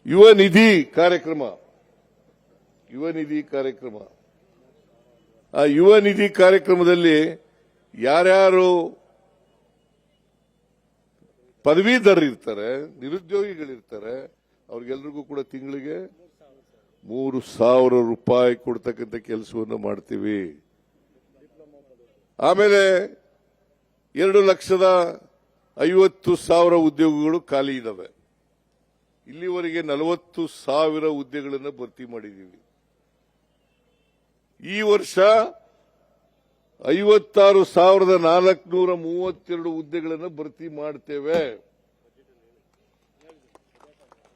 ಯುವ ನಿಧಿ ಕಾರ್ಯಕ್ರಮ ಆ ಯುವ ನಿಧಿ ಕಾರ್ಯಕ್ರಮದಲ್ಲಿ ಯಾರ್ಯಾರು ಪದವೀಧರರಿರ್ತಾರೆ, ನಿರುದ್ಯೋಗಿಗಳಿರ್ತಾರೆ, ಅವ್ರಿಗೆಲ್ರಿಗೂ ಕೂಡ ತಿಂಗಳಿಗೆ 3,000 ರೂಪಾಯಿ ಕೊಡ್ತಕ್ಕಂಥ ಕೆಲಸವನ್ನು ಮಾಡ್ತೀವಿ. ಆಮೇಲೆ 2,50,000 ಉದ್ಯೋಗಗಳು ಖಾಲಿ ಇದಾವೆ. ಇಲ್ಲಿವರೆಗೆ 40,000 ಹುದ್ದೆಗಳನ್ನು ಭರ್ತಿ ಮಾಡಿದ್ದೀವಿ. ಈ ವರ್ಷ 56,432 ಹುದ್ದೆಗಳನ್ನು ಭರ್ತಿ ಮಾಡ್ತೇವೆ.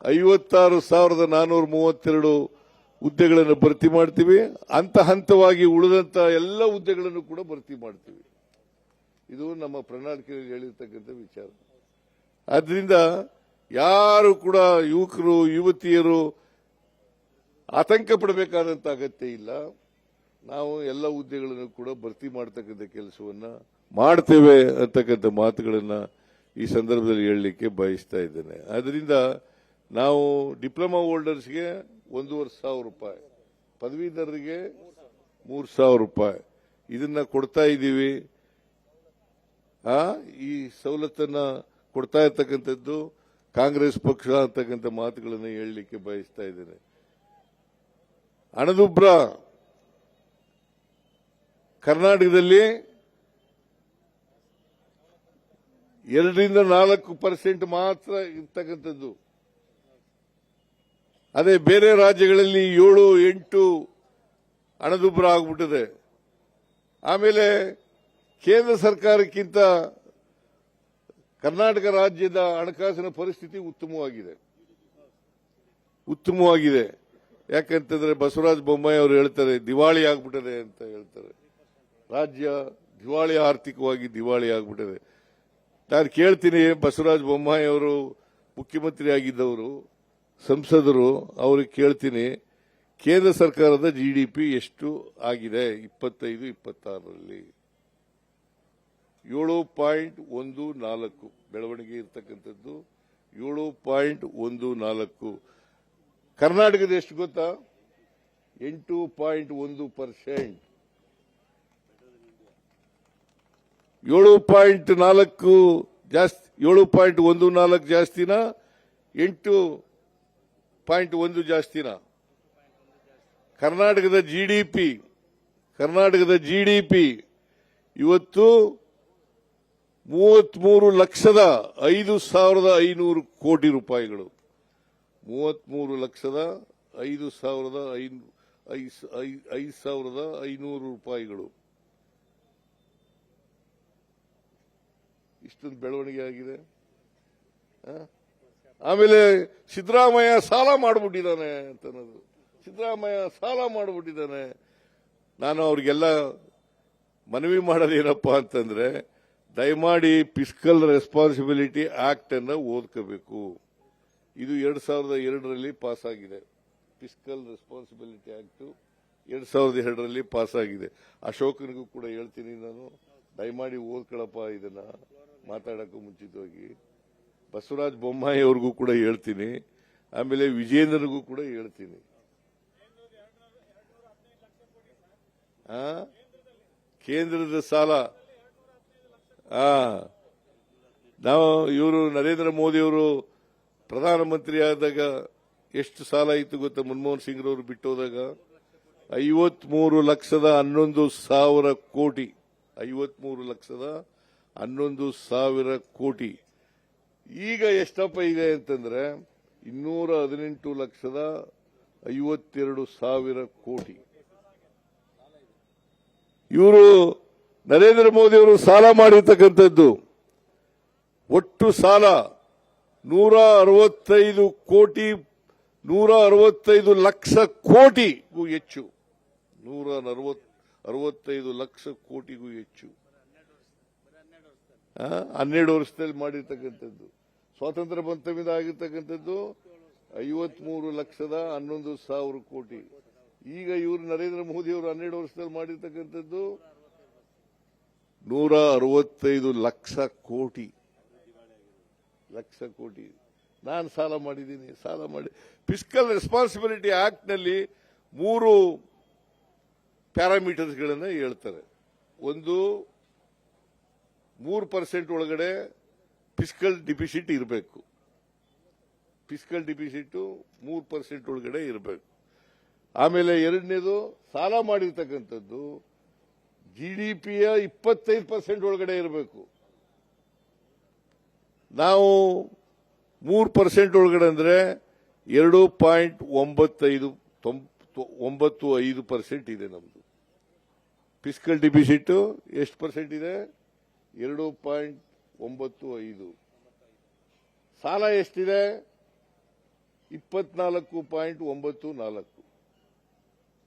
56,432 ಹುದ್ದೆಗಳನ್ನು ಭರ್ತಿ ಮಾಡ್ತೀವಿ. ಹಂತವಾಗಿ ಉಳಿದಂತ ಎಲ್ಲ ಹುದ್ದೆಗಳನ್ನು ಕೂಡ ಭರ್ತಿ ಮಾಡ್ತೀವಿ. ಇದು ನಮ್ಮ ಪ್ರಣಾಳಿಕೆಯಲ್ಲಿ ಹೇಳಿರ್ತಕ್ಕಂಥ ವಿಚಾರ. ಆದ್ರಿಂದ ಯಾರು ಕೂಡ ಯುವಕರು ಯುವತಿಯರು ಆತಂಕ ಪಡಬೇಕಾದಂತ ಅಗತ್ಯ ಇಲ್ಲ. ನಾವು ಎಲ್ಲ ಹುದ್ದೆಗಳನ್ನು ಕೂಡ ಭರ್ತಿ ಮಾಡತಕ್ಕಂಥ ಕೆಲಸವನ್ನ ಮಾಡ್ತೇವೆ ಅಂತಕ್ಕಂಥ ಮಾತುಗಳನ್ನ ಈ ಸಂದರ್ಭದಲ್ಲಿ ಹೇಳಲಿಕ್ಕೆ ಬಯಸ್ತಾ ಇದ್ದೇನೆ. ಆದ್ರಿಂದ ನಾವು ಡಿಪ್ಲೊಮಾ ಹೋಲ್ಡರ್ಸ್ಗೆ 1,500 ರೂಪಾಯಿ, ಪದವೀಧರರಿಗೆ 3,000 ರೂಪಾಯಿ ಇದನ್ನ ಕೊಡ್ತಾ ಇದ್ದೀವಿ. ಈ ಸವಲತ್ತನ್ನ ಕೊಡ್ತಾ ಇರ್ತಕ್ಕಂಥದ್ದು ಕಾಂಗ್ರೆಸ್ ಪಕ್ಷ ಅಂತಕ್ಕಂಥ ಮಾತುಗಳನ್ನು ಹೇಳಲಿಕ್ಕೆ ಬಯಸ್ತಾ ಇದ್ದೇನೆ. ಹಣದುಬ್ಬರ ಕರ್ನಾಟಕದಲ್ಲಿ 2-4% ಮಾತ್ರ ಇರ್ತಕ್ಕಂಥದ್ದು. ಅದೇ ಬೇರೆ ರಾಜ್ಯಗಳಲ್ಲಿ 7-8 ಹಣದುಬ್ಬರ ಆಗ್ಬಿಟ್ಟಿದೆ. ಆಮೇಲೆ ಕೇಂದ್ರ ಸರ್ಕಾರಕ್ಕಿಂತ ಕರ್ನಾಟಕ ರಾಜ್ಯದ ಹಣಕಾಸಿನ ಪರಿಸ್ಥಿತಿ ಉತ್ತಮವಾಗಿದೆ. ಯಾಕಂತಂದ್ರೆ ಬಸವರಾಜ ಬೊಮ್ಮಾಯಿ ಅವರು ಹೇಳ್ತಾರೆ ದಿವಾಳಿ ಆಗ್ಬಿಟ್ಟಿದೆ ಅಂತ ಹೇಳ್ತಾರೆ. ರಾಜ್ಯ ದಿವಾಳಿ, ಆರ್ಥಿಕವಾಗಿ ದಿವಾಳಿ ಆಗ್ಬಿಟ್ಟಿದೆ. ನಾನು ಕೇಳ್ತೀನಿ, ಬಸವರಾಜ ಬೊಮ್ಮಾಯಿ ಅವರು ಮುಖ್ಯಮಂತ್ರಿ ಆಗಿದ್ದವರು, ಸಂಸದರು, ಅವ್ರಿಗೆ ಕೇಳ್ತೀನಿ, ಕೇಂದ್ರ ಸರ್ಕಾರದ ಜಿಡಿಪಿ ಎಷ್ಟು ಆಗಿದೆ 25-26ರಲ್ಲಿ? 7.14 ಬೆಳವಣಿಗೆ ಇರ್ತಕ್ಕಂಥದ್ದು. 7.14. ಕರ್ನಾಟಕದ ಎಷ್ಟು ಗೊತ್ತಾ? 8.1%. 7.4 ಜಾಸ್ತಿ, 7.14 ಜಾಸ್ತಿನಾ 8.1 ಜಾಸ್ತಿನಾ? ಕರ್ನಾಟಕದ ಜಿಡಿಪಿ ಇವತ್ತು 33,05,500 ಕೋಟಿ ರೂಪಾಯಿಗಳು. 33,05,500 ರೂಪಾಯಿಗಳು. ಇಷ್ಟೊಂದು ಬೆಳವಣಿಗೆ ಆಗಿದೆ. ಆಮೇಲೆ ಸಿದ್ದರಾಮಯ್ಯ ಸಾಲ ಮಾಡಿಬಿಟ್ಟಿದ್ದಾನೆ ಅಂತ ಅನ್ನೋದು. ಸಿದ್ದರಾಮಯ್ಯ ಸಾಲ ಮಾಡಿಬಿಟ್ಟಿದ್ದಾನೆ. ನಾನು ಅವ್ರಿಗೆಲ್ಲ ಮನವಿ ಮಾಡೋದೇನಪ್ಪ ಅಂತಂದ್ರೆ, ದಯಮಾಡಿ ಫಿಸ್ಕಲ್ ರೆಸ್ಪಾನ್ಸಿಬಿಲಿಟಿ ಆಕ್ಟ್ ಅನ್ನು ಓದ್ಕೋಬೇಕು. ಇದು 2002ರಲ್ಲಿ ಪಾಸ್ ಆಗಿದೆ. ಫಿಸ್ಕಲ್ ರೆಸ್ಪಾನ್ಸಿಬಿಲಿಟಿ ಆಕ್ಟ್ 2002ರಲ್ಲಿ ಪಾಸ್ ಆಗಿದೆ. ಅಶೋಕನಿಗೂ ಕೂಡ ಹೇಳ್ತೀನಿ ನಾನು, ದಯಮಾಡಿ ಓದ್ಕೊಳಪ್ಪ ಇದನ್ನ ಮಾತಾಡಕ್ಕೂ ಮುಂಚಿತವಾಗಿ. ಬಸವರಾಜ ಬೊಮ್ಮಾಯಿ ಅವ್ರಿಗೂ ಕೂಡ ಹೇಳ್ತೀನಿ, ಆಮೇಲೆ ವಿಜೇಂದ್ರನಿಗೂ ಕೂಡ ಹೇಳ್ತೀನಿ. ಕೇಂದ್ರದ ಸಾಲ ನಾವು ಇವರು ನರೇಂದ್ರ ಮೋದಿ ಅವರು ಪ್ರಧಾನಮಂತ್ರಿ ಆದಾಗ ಎಷ್ಟು ಸಾಲ ಇತ್ತು ಗೊತ್ತಾ? ಮನಮೋಹನ್ ಸಿಂಗ್ ರವರು ಬಿಟ್ಟೋದಾಗ 53,11,000 ಕೋಟಿ. 53,11,000 ಕೋಟಿ. ಈಗ ಎಷ್ಟಪ್ಪ ಇದೆ ಅಂತಂದ್ರೆ 218,52,000 ಕೋಟಿ. ಇವರು ನರೇಂದ್ರ ಮೋದಿ ಅವರು ಸಾಲ ಮಾಡಿರ್ತಕ್ಕಂಥದ್ದು ಒಟ್ಟು ಸಾಲ 165 ಲಕ್ಷ ಕೋಟಿಗೂ ಹೆಚ್ಚು. 165 ಲಕ್ಷ ಕೋಟಿಗೂ ಹೆಚ್ಚು. 12 ವರ್ಷದಲ್ಲಿ ಮಾಡಿರ್ತಕ್ಕಂಥದ್ದು. ಸ್ವಾತಂತ್ರ್ಯ ಬಂತವಿಂದ ಆಗಿರ್ತಕ್ಕಂಥದ್ದು 53,11,000 ಕೋಟಿ. ಈಗ ಇವರು ನರೇಂದ್ರ ಮೋದಿ ಅವರು 12 ವರ್ಷದಲ್ಲಿ ಮಾಡಿರ್ತಕ್ಕಂಥದ್ದು 165 ಲಕ್ಷ ಕೋಟಿ. ನಾನು ಸಾಲ ಮಾಡಿದ್ದೀನಿ, ಸಾಲ ಮಾಡಿ ಫಿಸ್ಕಲ್ ರೆಸ್ಪಾನ್ಸಿಬಿಲಿಟಿ ಆಕ್ಟ್ ನಲ್ಲಿ 3 ಪ್ಯಾರಾಮೀಟರ್ಸ್ಗಳನ್ನು ಹೇಳ್ತಾರೆ. ಒಂದು 3% ಒಳಗಡೆ ಫಿಸ್ಕಲ್ ಡಿಫಿಸಿಟ್ ಇರಬೇಕು. ಫಿಸ್ಕಲ್ ಡಿಫಿಸಿಟ್ 3% ಒಳಗಡೆ ಇರಬೇಕು. ಆಮೇಲೆ ಎರಡನೇದು ಸಾಲ ಮಾಡಿರ್ತಕ್ಕಂಥದ್ದು ಜಿಡಿಪಿಯ 25% ಒಳಗಡೆ ಇರಬೇಕು. ನಾವು 3% ಒಳಗಡೆ ಅಂದ್ರೆ 2.95% ಇದೆ ನಮ್ದು. ಫಿಸ್ಕಲ್ ಡಿಫಿಸಿಟ್ ಎಷ್ಟು ಪರ್ಸೆಂಟ್ ಇದೆ? 2.95. ಸಾಲ ಎಷ್ಟಿದೆ? 24.94.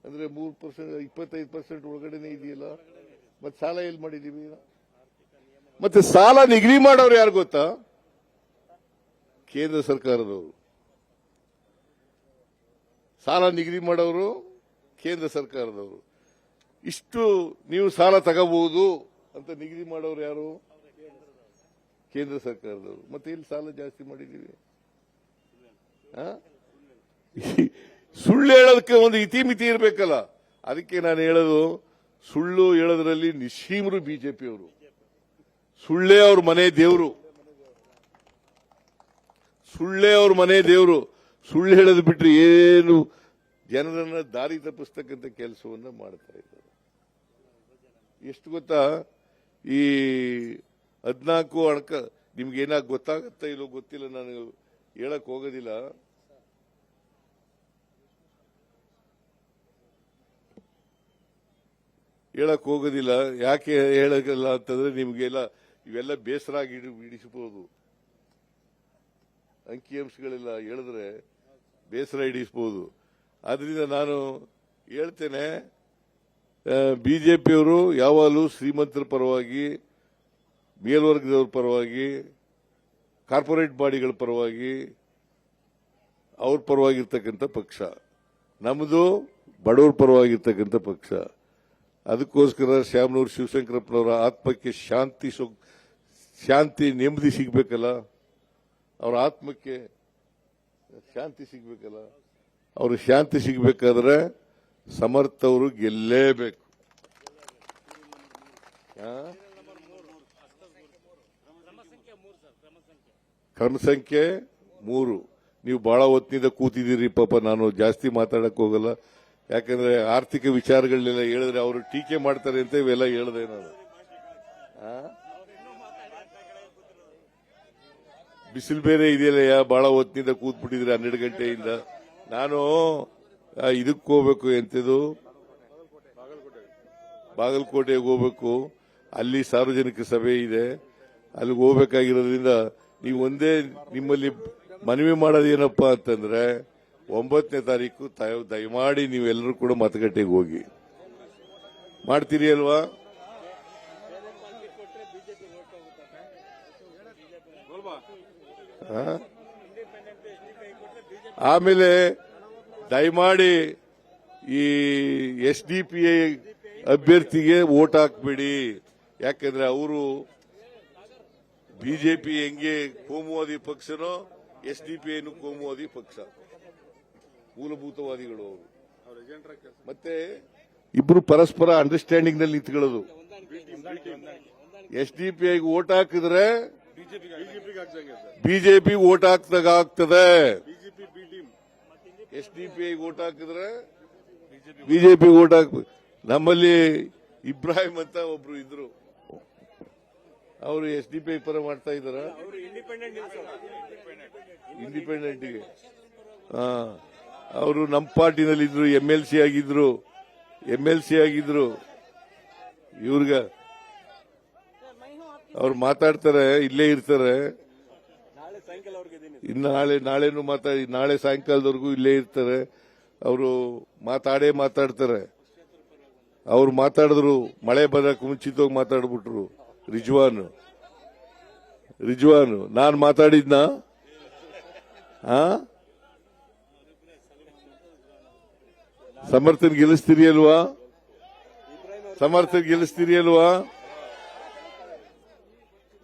ಅಂದ್ರೆ 3%, 25% ಒಳಗಡೆನೆ ಇದೆಯಲ್ಲ. ಮತ್ತೆ ಸಾಲ ಎಲ್ಲಿ ಮಾಡಿದೀವಿ? ಮತ್ತೆ ಸಾಲ ನಿಗದಿ ಮಾಡೋರು ಯಾರು ಗೊತ್ತಾ? ಕೇಂದ್ರ ಸರ್ಕಾರದವರು. ಸಾಲ ನಿಗದಿ ಮಾಡೋರು ಕೇಂದ್ರ ಸರ್ಕಾರದವರು. ಇಷ್ಟು ನೀವು ಸಾಲ ತಗೋಬಹುದು ಅಂತ ನಿಗದಿ ಮಾಡೋರು ಯಾರು? ಕೇಂದ್ರ ಸರ್ಕಾರದವರು. ಮತ್ತೆ ಇಲ್ಲಿ ಸಾಲ ಜಾಸ್ತಿ ಮಾಡಿದೀವಿ. ಸುಳ್ಳು ಹೇಳೋದಕ್ಕೆ ಒಂದು ಇತಿಮಿತಿ ಇರಬೇಕಲ್ಲ. ಅದಕ್ಕೆ ನಾನು ಹೇಳೋದು, ಸುಳ್ಳು ಹೇಳೋದ್ರಲ್ಲಿ ನಿಶ್ಚೀಮರು ಬಿಜೆಪಿಯವರು. ಸುಳ್ಳೇ ಅವ್ರ ಮನೆ ದೇವರು, ಸುಳ್ಳೇ ಅವ್ರ ಮನೆ ದೇವರು. ಸುಳ್ಳು ಹೇಳೋದು ಬಿಟ್ರೆ ಏನು ಜನರನ್ನ ದಾರಿ ತಪ್ಪಿಸ್ತಕ್ಕಂಥ ಕೆಲಸವನ್ನ ಮಾಡ್ತಾ ಇದ್ದಾರೆ. ಎಷ್ಟು ಗೊತ್ತಾ? ಈ 14 ಅಣಕ ನಿಮ್ಗೇನಾಗ ಗೊತ್ತಾಗತ್ತಾ ಇಲ್ಲೋ ಗೊತ್ತಿಲ್ಲ, ನಾನು ಹೇಳಕ್ ಹೋಗೋದಿಲ್ಲ. ಯಾಕೆ ಹೇಳಲ್ಲ ಅಂತಂದ್ರೆ ನಿಮ್ಗೆಲ್ಲ ಇವೆಲ್ಲ ಬೇಸರ ಆಗಿ ಹಿಡಿಸಬಹುದು. ಅಂಕಿಅಂಶಗಳೆಲ್ಲ ಹೇಳಿದ್ರೆ ಬೇಸರ ಹಿಡಿಸಬಹುದು. ಆದ್ರಿಂದ ನಾನು ಹೇಳ್ತೇನೆ, ಬಿಜೆಪಿಯವರು ಯಾವಾಗಲೂ ಶ್ರೀಮಂತರ ಪರವಾಗಿ, ಮೇಲ್ವರ್ಗದವ್ರ ಪರವಾಗಿ, ಕಾರ್ಪೊರೇಟ್ ಬಾಡಿಗಳ ಪರವಾಗಿ, ಅವ್ರ ಪರವಾಗಿರ್ತಕ್ಕಂಥ ಪಕ್ಷ. ನಮ್ಮದು ಬಡವರ ಪರವಾಗಿರ್ತಕ್ಕಂಥ ಪಕ್ಷ. ಅದಕ್ಕೋಸ್ಕರ ಶ್ಯಾಮನೂರು ಶಿವಶಂಕರಪ್ಪನವರ ಆತ್ಮಕ್ಕೆ ಶಾಂತಿ ನೆಮ್ಮದಿ ಸಿಗ್ಬೇಕಲ್ಲ, ಅವರ ಆತ್ಮಕ್ಕೆ ಶಾಂತಿ ಸಿಗ್ಬೇಕಲ್ಲ. ಅವ್ರ ಶಾಂತಿ ಸಿಗ್ಬೇಕಾದ್ರೆ ಸಮರ್ಥ ಅವರು ಗೆಲ್ಲೇಬೇಕು. ಕ್ರಮ ಸಂಖ್ಯೆ 3. ನೀವು ಬಹಳ ಹೊತ್ತಿನಿಂದ ಕೂತಿದ್ದೀರಿ. ಪಾಪ ನಾನು ಜಾಸ್ತಿ ಮಾತಾಡಕ್ ಹೋಗಲ್ಲ, ಯಾಕಂದ್ರೆ ಆರ್ಥಿಕ ವಿಚಾರಗಳನ್ನೆಲ್ಲ ಹೇಳಿದ್ರೆ ಅವರು ಟೀಕೆ ಮಾಡ್ತಾರೆ ಅಂತ ಇವೆಲ್ಲ ಹೇಳಿದೆ ನಾನು. ಬಿಸಿಲು ಬೇರೆ ಇದೆಯಲ್ಲ, ಬಹಳ ಹೊತ್ತಿನಿಂದ ಕೂತ್ಬಿಟ್ಟಿದ್ರೆ 12 ಗಂಟೆಯಿಂದ. ನಾನು ಇದಕ್ಕೆ ಹೋಗ್ಬೇಕು, ಎಂತದು ಬಾಗಲಕೋಟೆಗೆ ಹೋಗ್ಬೇಕು. ಅಲ್ಲಿ ಸಾರ್ವಜನಿಕ ಸಭೆ ಇದೆ, ಅಲ್ಲಿಗೆ ಹೋಗ್ಬೇಕಾಗಿರೋದ್ರಿಂದ ನೀವು ಒಂದೇ ನಿಮ್ಮಲ್ಲಿ ಮನವಿ ಮಾಡೋದೇನಪ್ಪಾ ಅಂತಂದ್ರೆ 9ನೇ ತಾರೀಕು ದಯಮಾಡಿ ನೀವೆಲ್ಲರೂ ಕೂಡ ಮತಗಟ್ಟೆಗೆ ಹೋಗಿ. ಮಾಡ್ತೀರಿ ಅಲ್ವಾ? ಆಮೇಲೆ ದಯಮಾಡಿ ಈ SDPI ಅಭ್ಯರ್ಥಿಗೆ ವೋಟ್ ಹಾಕ್ಬೇಡಿ. ಯಾಕಂದ್ರೆ ಅವರು ಬಿಜೆಪಿ ಹೆಂಗೆ ಕೋಮುವಾದಿ ಪಕ್ಷನೋ SDPIನೂ ಕೋಮುವಾದಿ ಪಕ್ಷ, ಮೂಲಭೂತವಾದಿಗಳು ಅವರು. ಮತ್ತೆ ಇಬ್ರು ಪರಸ್ಪರ ಅಂಡರ್ಸ್ಟ್ಯಾಂಡಿಂಗ್ ನಲ್ಲಿ ನಿಂತ್ಕೊಳ್ಳೋದು. SDPIಗೆ ವೋಟ್ ಹಾಕಿದ್ರೆ ಬಿಜೆಪಿ ವೋಟ್ ಹಾಕ್ದಾಗ ಆಗ್ತದೆ. SDPIಗೆ ವೋಟ್ ಹಾಕಿದ್ರೆ ಬಿಜೆಪಿ ವೋಟ್ ಹಾಕ್ಬೇಕು. ನಮ್ಮಲ್ಲಿ ಇಬ್ರಾಹಿಂ ಅಂತ ಒಬ್ರು ಇದ್ರು, ಅವರು SDPI ಪರ ಮಾಡ್ತಾ ಇದ್ದಾರ. ಇಂಡಿಪೆಂಡೆಂಟ್ಗೆ ಅವರು ನಮ್ಮ ಪಾರ್ಟಿನಲ್ಲಿ ಇದ್ರು, MLC ಆಗಿದ್ರು. ಇವ್ರಿಗೆ ಅವ್ರು ಮಾತಾಡ್ತಾರೆ, ಇಲ್ಲೇ ಇರ್ತಾರೆ. ಇನ್ನು ನಾಳೆನೂ ನಾಳೆ ಸಾಯಂಕಾಲದವರೆಗೂ ಇಲ್ಲೇ ಇರ್ತಾರೆ. ಅವರು ಮಾತಾಡ್ತಾರೆ. ಅವ್ರು ಮಾತಾಡಿದ್ರು, ಮಳೆ ಬರಕ್ಕೆ ಮುಂಚಿತವಾಗಿ ಮಾತಾಡ್ಬಿಟ್ರು. ರಿಜ್ವಾನ್ ನಾನು ಮಾತಾಡಿದ್ನ ಸಮರ್ಥನ್ ಗೆಲ್ಲಿಸ್ತೀರಿ ಅಲ್ವಾ?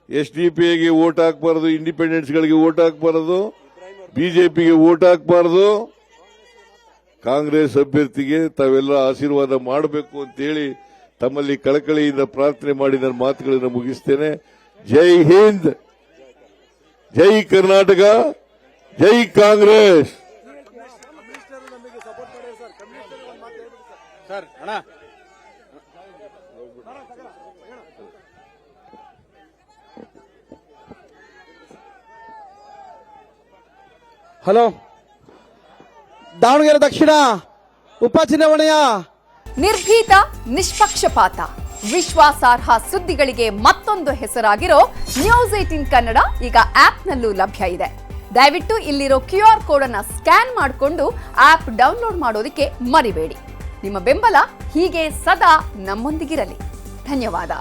SDPIಗೆ ವೋಟ್ ಹಾಕಬಾರದು, ಇಂಡಿಪೆಂಡೆನ್ಸ್ಗಳಿಗೆ ವೋಟ್ ಹಾಕಬಾರದು. ಬಿಜೆಪಿಗೆ ವೋಟ್ ಹಾಕಬಾರದು, ಕಾಂಗ್ರೆಸ್ ಅಭ್ಯರ್ಥಿಗೆ ತಾವೆಲ್ಲ ಆಶೀರ್ವಾದ ಮಾಡಬೇಕು ಅಂತೇಳಿ ತಮ್ಮಲ್ಲಿ ಕಳಕಳಿಯಿಂದ ಪ್ರಾರ್ಥನೆ ಮಾಡಿ ನನ್ನ ಮಾತುಗಳನ್ನು ಮುಗಿಸ್ತೇನೆ. ಜೈ ಹಿಂದ್, ಜೈ ಕರ್ನಾಟಕ, ಜೈ ಕಾಂಗ್ರೆಸ್. ಹಲೋ, ದಾವಣಗೆರೆ ದಕ್ಷಿಣ ಉಪಚುನಾವಣೆಯ ನಿರ್ಭೀತ, ನಿಷ್ಪಕ್ಷಪಾತ, ವಿಶ್ವಾಸಾರ್ಹ ಸುದ್ದಿಗಳಿಗೆ ಮತ್ತೊಂದು ಹೆಸರಾಗಿರೋ ನ್ಯೂಸ್ 18 ಕನ್ನಡ ಈಗ ಆಪ್ನಲ್ಲೂ ಲಭ್ಯ ಇದೆ. ದಯವಿಟ್ಟು ಇಲ್ಲಿರೋ QR ಕೋಡ್ ಅನ್ನ ಸ್ಕ್ಯಾನ್ ಮಾಡಿಕೊಂಡು ಆಪ್ ಡೌನ್ಲೋಡ್ ಮಾಡೋದಕ್ಕೆ ಮರಿಬೇಡಿ. ನಿಮ್ಮ ಬೆಂಬಲ ಹೀಗೆ ಸದಾ ನಮ್ಮೊಂದಿಗಿರಲಿ. ಧನ್ಯವಾದ.